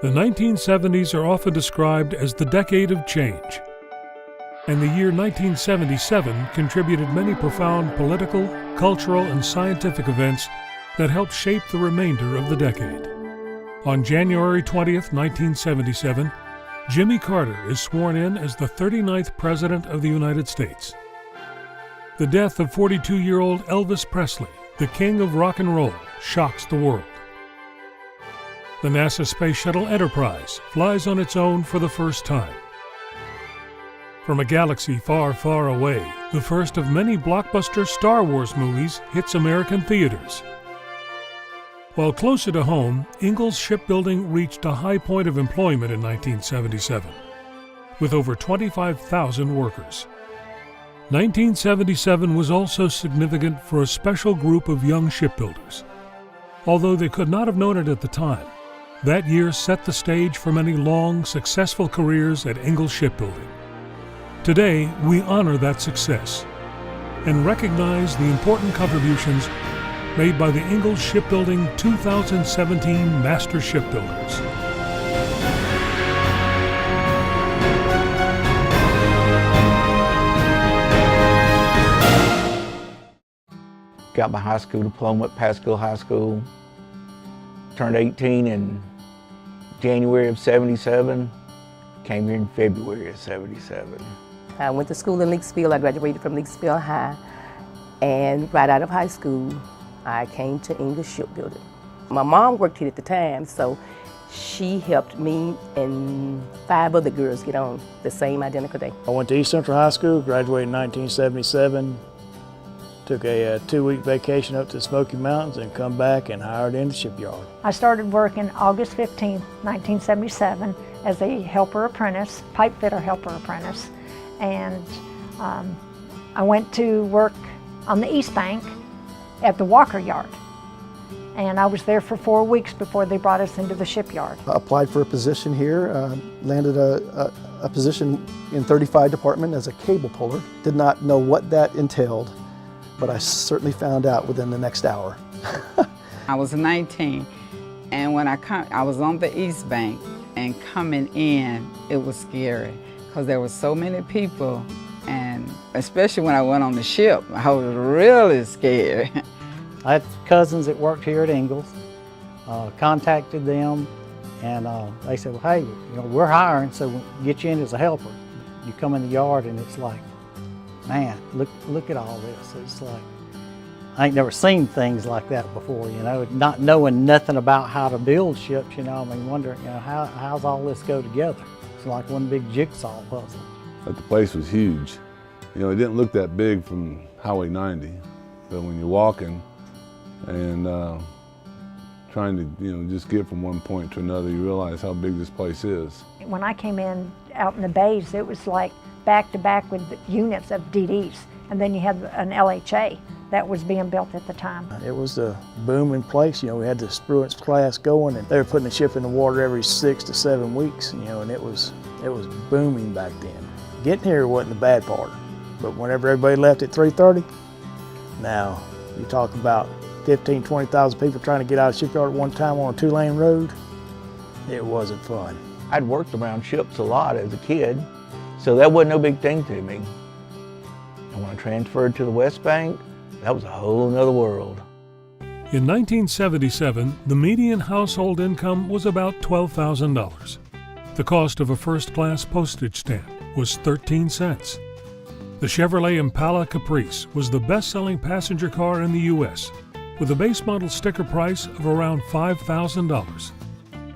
The 1970s are often described as the decade of change, and the year 1977 contributed many profound political, cultural, and scientific events that helped shape the remainder of the decade. On January 20th, 1977, Jimmy Carter is sworn in as the 39th President of the United States. The death of 42-year-old Elvis Presley, the king of rock and roll, shocks the world. The NASA Space Shuttle Enterprise flies on its own for the first time. From a galaxy far, far away, the first of many blockbuster Star Wars movies hits American theaters. While closer to home, Ingalls Shipbuilding reached a high point of employment in 1977, with over 25,000 workers. 1977 was also significant for a special group of young shipbuilders. Although they could not have known it at the time, that year set the stage for many long, successful careers at Ingalls Shipbuilding. Today, we honor that success and recognize the important contributions made by the Ingalls Shipbuilding 2017 Master Shipbuilders. Got my high school diploma at Pasco High School. Turned 18 in January of '77. Came here in February of '77. I went to school in Leakesville. I graduated from Leakesville High. And right out of high school, I came to Ingalls Shipbuilding. My mom worked here at the time, so she helped me and 5 other girls get on the same identical day. I went to East Central High School, graduated in 1977, took a 2-week vacation up to the Smoky Mountains and come back and hired in the shipyard. I started working August 15, 1977 as a helper apprentice, pipe fitter helper apprentice. And I went to work on the East Bank at the Walker Yard. And I was there for 4 weeks before they brought us into the shipyard. I applied for a position here, landed a position in 35 department as a cable puller. Did not know what that entailed, but I certainly found out within the next hour. I was 19, and when I was on the East Bank, and coming in, it was scary because there were so many people, and especially when I went on the ship, I was really scared. I had cousins that worked here at Ingalls, contacted them, and they said, well, hey, we're hiring, so we'll get you in as a helper. You come in the yard and it's like, man, look at all this. It's like, I ain't never seen things like that before, not knowing nothing about how to build ships, wondering, how's all this go together? It's like one big jigsaw puzzle. But the place was huge. It didn't look that big from Highway 90, but when you're walking and trying to, just get from one point to another, you realize how big this place is. When I came in out in the bays, it was like back to back with the units of DDs. And then you had an LHA that was being built at the time. It was a booming place. We had the Spruance class going, and they were putting the ship in the water every 6 to 7 weeks, and it was booming back then. Getting here wasn't the bad part, but whenever everybody left at 3:30, now you talk about 15, 20,000 people trying to get out of the shipyard at one time on a 2-lane road. It wasn't fun. I'd worked around ships a lot as a kid, so that wasn't no big thing to me. And when I transferred to the West Bank, that was a whole nother world. In 1977, the median household income was about $12,000. The cost of a first-class postage stamp was 13 cents. The Chevrolet Impala Caprice was the best-selling passenger car in the U.S., with a base model sticker price of around $5,000.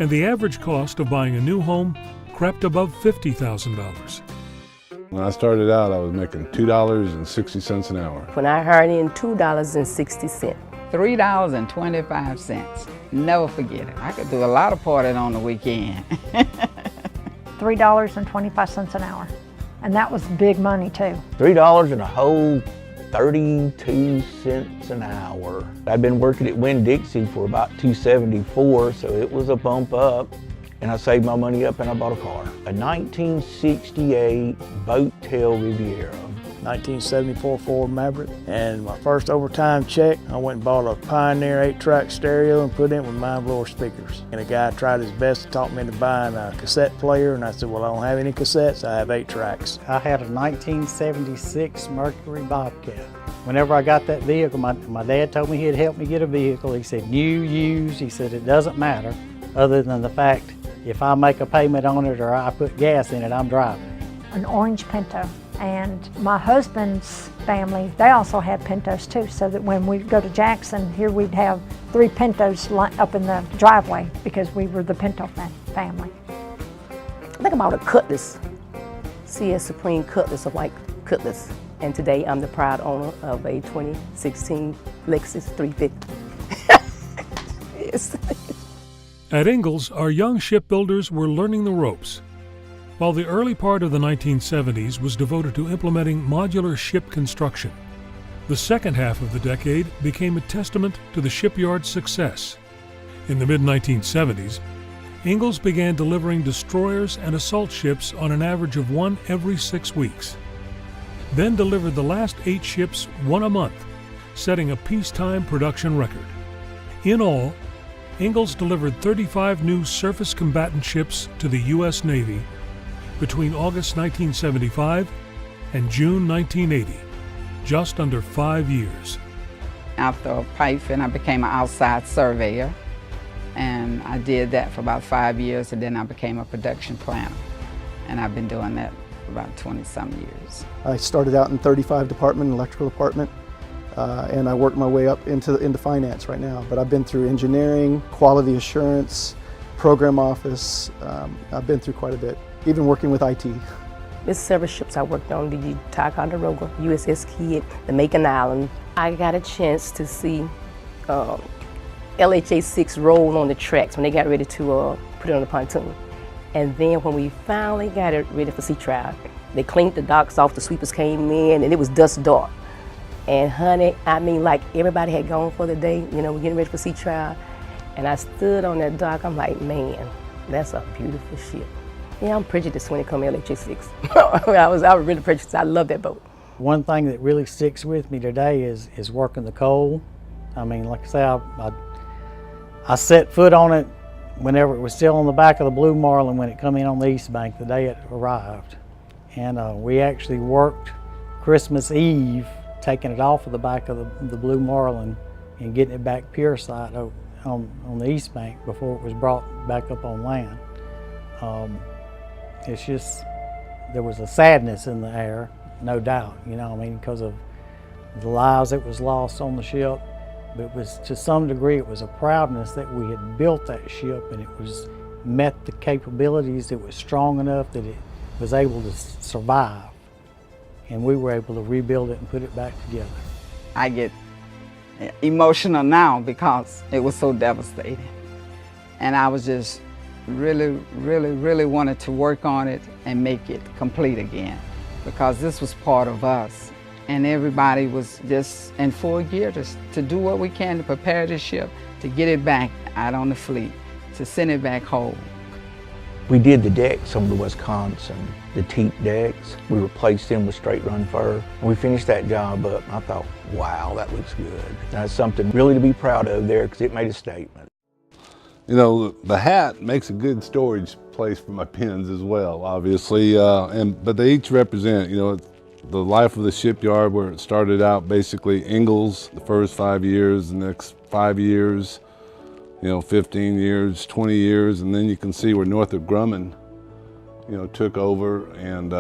And the average cost of buying a new home crept above $50,000. When I started out, I was making $2.60 an hour. When I hired in, $2.60. $3.25. Never forget it. I could do a lot of partying on the weekend. $3.25 an hour. And that was big money too. $3 and a whole 32 cents an hour. I'd been working at Winn-Dixie for about $2.74, so it was a bump up. And I saved my money up and I bought a car. A 1968 Boat Tail Riviera. 1974 Ford Maverick. And my first overtime check, I went and bought a Pioneer 8-track stereo and put it in with mind blower speakers. And a guy tried his best to talk me into buying a cassette player, and I said, well, I don't have any cassettes, I have 8 tracks. I had a 1976 Mercury Bobcat. Whenever I got that vehicle, my dad told me he'd help me get a vehicle. He said, new, used, he said, it doesn't matter, other than the fact if I make a payment on it or I put gas in it, I'm driving. An orange Pinto. And my husband's family, they also had Pintos too, so that when we go to Jackson, here we'd have 3 Pintos up in the driveway because we were the Pinto family. I think about a Cutlass, CS Supreme Cutlass, a white Cutlass. And today I'm the proud owner of a 2016 Lexus 350. Yes. At Ingalls, our young shipbuilders were learning the ropes. While the early part of the 1970s was devoted to implementing modular ship construction, the second half of the decade became a testament to the shipyard's success. In the mid-1970s, Ingalls began delivering destroyers and assault ships on an average of 1 every 6 weeks, then delivered the last 8 ships 1 a month, setting a peacetime production record. In all, Ingalls delivered 35 new surface combatant ships to the U.S. Navy between August 1975 and June 1980, just under 5 years. After pipe fitting, I became an outside surveyor, and I did that for about 5 years, and then I became a production planner, and I've been doing that for about 20-some years. I started out in 35 department, electrical department, and I worked my way up into finance right now. But I've been through engineering, quality assurance, program office. I've been through quite a bit, even working with IT. There's several ships I worked on, the Ticonderoga, USS Kidd, the Macon Island. I got a chance to see LHA-6 roll on the tracks when they got ready to put it on the pontoon. And then when we finally got it ready for sea trial, they cleaned the docks off, the sweepers came in, and it was dusk dark. And honey, I mean, like everybody had gone for the day, you know, we're getting ready for sea trial. And I stood on that dock, I'm like, man, that's a beautiful ship. Yeah, I'm prejudiced when it comes to LHA-6. I was really prejudiced. I love that boat. One thing that really sticks with me today is working the coal. I mean, like I say, I set foot on it whenever it was still on the back of the Blue Marlin when it come in on the East Bank the day it arrived. And we actually worked Christmas Eve, taking it off of the back of the Blue Marlin and getting it back pier side on the East Bank before it was brought back up on land. It's just, there was a sadness in the air, no doubt, you know what I mean, because of the lives that was lost on the ship. But it was, to some degree, it was a proudness that we had built that ship and it was met the capabilities, it was strong enough that it was able to survive. And we were able to rebuild it and put it back together. I get emotional now because it was so devastating. And I was just really wanted to work on it and make it complete again, because this was part of us. And everybody was just in full gear to do what we can to prepare the ship, to get it back out on the fleet, to send it back home. We did the decks on the Wisconsin, the teak decks. We replaced them with straight run fur. When we finished that job up, I thought, wow, that looks good. That's something really to be proud of there, because it made a statement. You know, the hat makes a good storage place for my pens as well, obviously, but they each represent, you know, the life of the shipyard, where it started out basically Ingalls, the first 5 years, the next 5 years, you know, 15 years, 20 years, and then you can see where Northrop Grumman, you know, took over, and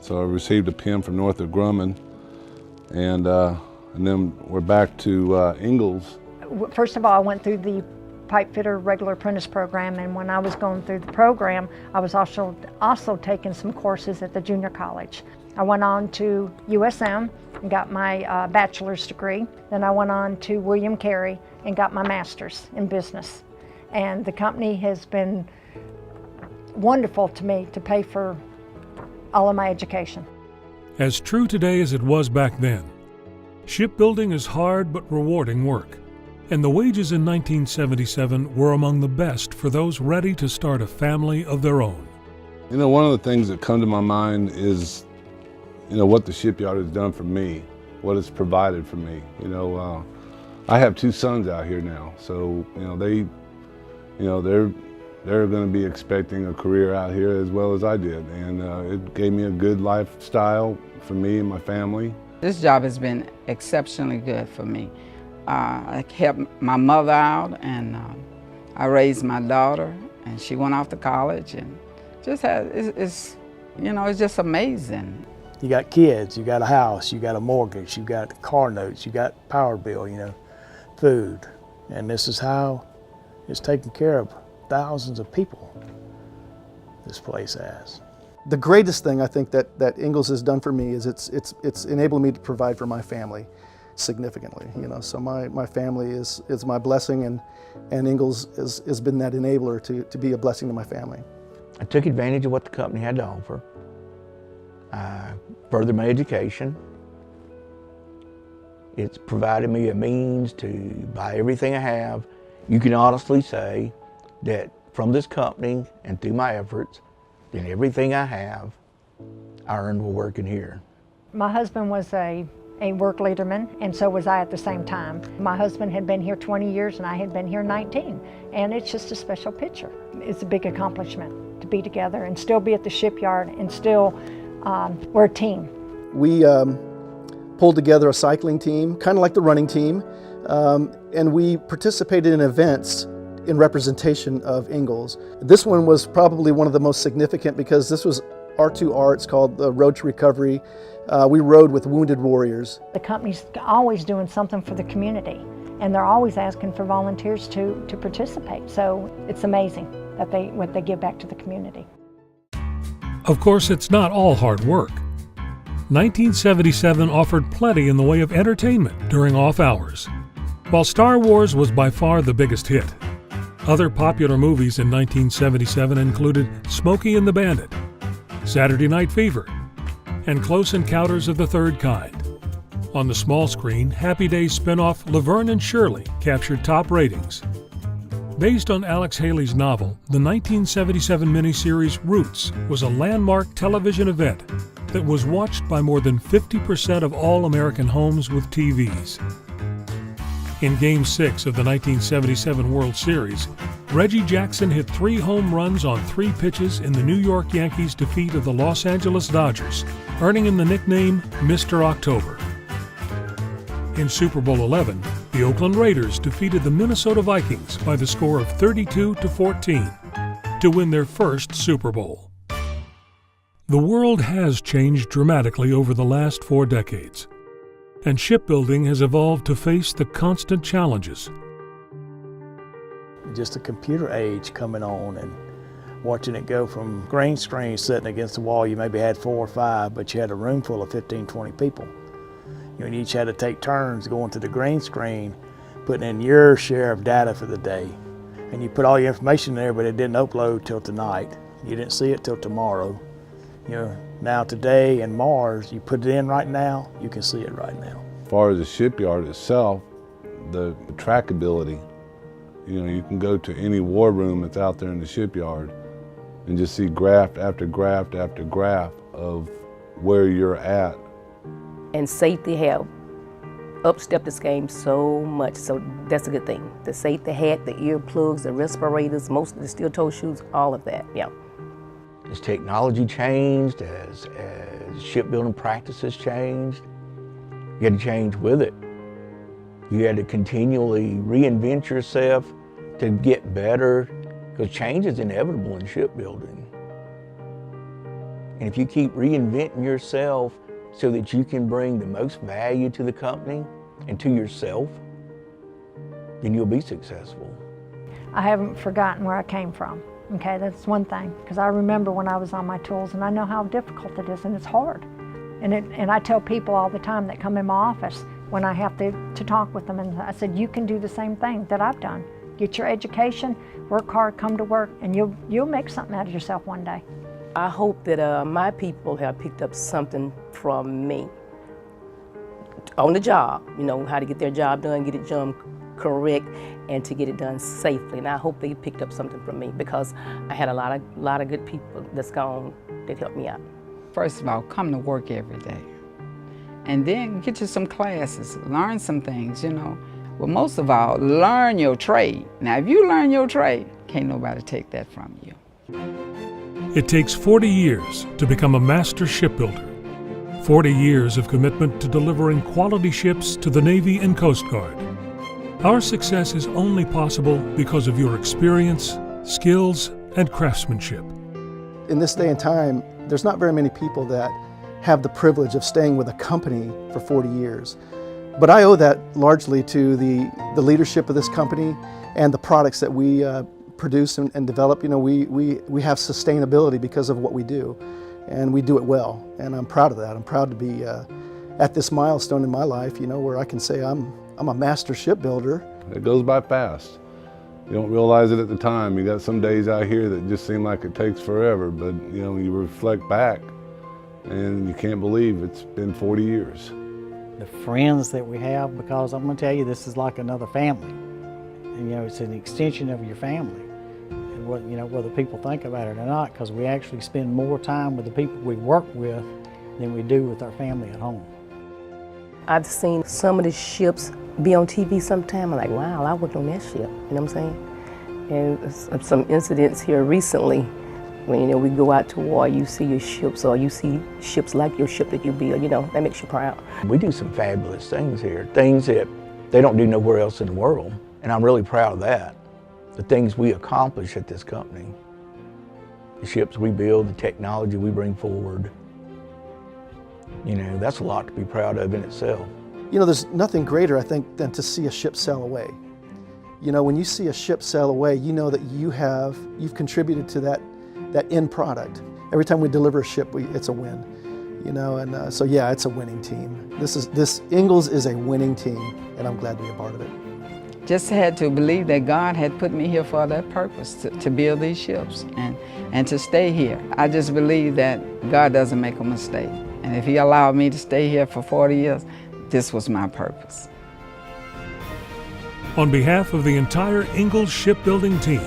so I received a pen from Northrop Grumman, and then we're back to Ingalls. First of all, I went through the pipe fitter regular apprentice program, and when I was going through the program, I was also taking some courses at the junior college. I went on to USM and got my bachelor's degree. Then I went on to William Carey and got my master's in business. And the company has been wonderful to me to pay for all of my education. As true today as it was back then, shipbuilding is hard but rewarding work. And the wages in 1977 were among the best for those ready to start a family of their own. You know, one of the things that come to my mind is, you know, what the shipyard has done for me, what it's provided for me. You know, I have 2 sons out here now, so you know they're going to be expecting a career out here as well as I did, and it gave me a good lifestyle for me and my family. This job has been exceptionally good for me. I helped my mother out, and I raised my daughter, and she went off to college, and just it's just amazing. You got kids, you got a house, you got a mortgage, you got car notes, you got power bill, you know, food, and this is how it's taking care of thousands of people. This place has. The greatest thing I think that Ingalls has done for me is it's enabled me to provide for my family significantly. You know, so my family is my blessing, and Ingalls has been that enabler to be a blessing to my family. I took advantage of what the company had to offer. I furthered my education. It's provided me a means to buy everything I have. You can honestly say that from this company and through my efforts, then everything I have, I earned while working here. My husband was a work leaderman, and so was I at the same time. My husband had been here 20 years and I had been here 19, and it's just a special picture. It's a big accomplishment to be together and still be at the shipyard, and still we're a team. We pulled together a cycling team, kind of like the running team, and we participated in events in representation of Ingalls. This one was probably one of the most significant because this was R2R, it's called the Road to Recovery. We rode with wounded warriors. The company's always doing something for the community, and they're always asking for volunteers to participate. So it's amazing that what they give back to the community. Of course, it's not all hard work. 1977 offered plenty in the way of entertainment during off hours. While Star Wars was by far the biggest hit, other popular movies in 1977 included Smokey and the Bandit, Saturday Night Fever, and Close Encounters of the Third Kind. On the small screen, Happy Days spin-off Laverne and Shirley captured top ratings. Based on Alex Haley's novel, the 1977 miniseries Roots was a landmark television event that was watched by more than 50% of all American homes with TVs. In Game 6 of the 1977 World Series, Reggie Jackson hit 3 home runs on 3 pitches in the New York Yankees' defeat of the Los Angeles Dodgers, earning him the nickname Mr. October. In Super Bowl XI, the Oakland Raiders defeated the Minnesota Vikings by the score of 32-14 to win their first Super Bowl. The world has changed dramatically over the last 4 decades, and shipbuilding has evolved to face the constant challenges. Just the computer age coming on and watching it go from green screens sitting against the wall. You maybe had 4 or 5, but you had a room full of 15, 20 people. You know, each had to take turns going to the green screen, putting in your share of data for the day. And you put all your information there, but it didn't upload till tonight. You didn't see it till tomorrow. You know, now today in Mars, you put it in right now, you can see it right now. As far as the shipyard itself, the trackability, you know, you can go to any war room that's out there in the shipyard and just see graph after graph after graph of where you're at. And safety have upstepped this game so much, so that's a good thing. The safety hat, the earplugs, the respirators, most of the steel-toe shoes, all of that, yeah. As technology changed, as shipbuilding practices changed, you had to change with it. You had to continually reinvent yourself to get better, because change is inevitable in shipbuilding. And if you keep reinventing yourself so that you can bring the most value to the company and to yourself, then you'll be successful. I haven't forgotten where I came from. Okay, that's one thing, because I remember when I was on my tools, and I know how difficult it is, and it's hard. And I tell people all the time that come in my office when I have to talk with them, and I said, you can do the same thing that I've done. Get your education, work hard, come to work, and you'll make something out of yourself one day. I hope that my people have picked up something from me on the job, you know, how to get their job done, get it done correct, and to get it done safely. And I hope they picked up something from me, because I had a lot of good people that's gone that helped me out. First of all, come to work every day. And then get you some classes, learn some things, you know. But most of all, learn your trade. Now, if you learn your trade, can't nobody take that from you. It takes 40 years to become a master shipbuilder. 40 years of commitment to delivering quality ships to the Navy and Coast Guard. Our success is only possible because of your experience, skills, and craftsmanship. In this day and time, there's not very many people that have the privilege of staying with a company for 40 years. But I owe that largely to the leadership of this company and the products that we produce and develop. You know, we have sustainability because of what we do, and we do it well, and I'm proud of that. I'm proud to be at this milestone in my life, you know, where I can say I'm a master shipbuilder. It goes by fast. You don't realize it at the time. You got some days out here that just seem like it takes forever, but you know, you reflect back and you can't believe it's been 40 years. The friends that we have, because I'm going to tell you, this is like another family. And you know, it's an extension of your family. And what, you know, whether people think about it or not, because we actually spend more time with the people we work with than we do with our family at home. I've seen some of the ships be on TV sometime. I'm like, wow, I worked on that ship. You know what I'm saying? And some incidents here recently, when, you know, we go out to war, you see your ships, or you see ships like your ship that you build, you know, that makes you proud. We do some fabulous things here, things that they don't do nowhere else in the world, and I'm really proud of that. The things we accomplish at this company, the ships we build, the technology we bring forward, you know, that's a lot to be proud of in itself. You know, there's nothing greater, I think, than to see a ship sail away. You know, when you see a ship sail away, you know that you've contributed to that end product. Every time we deliver a ship, it's a win. You know, and so yeah, it's a winning team. This Ingalls is a winning team, and I'm glad to be a part of it. Just had to believe that God had put me here for that purpose, to build these ships and to stay here. I just believe that God doesn't make a mistake. And if He allowed me to stay here for 40 years, this was my purpose. On behalf of the entire Ingalls Shipbuilding team,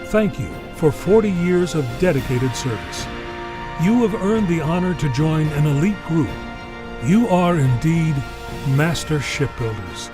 thank you for 40 years of dedicated service. You have earned the honor to join an elite group. You are indeed Master Shipbuilders.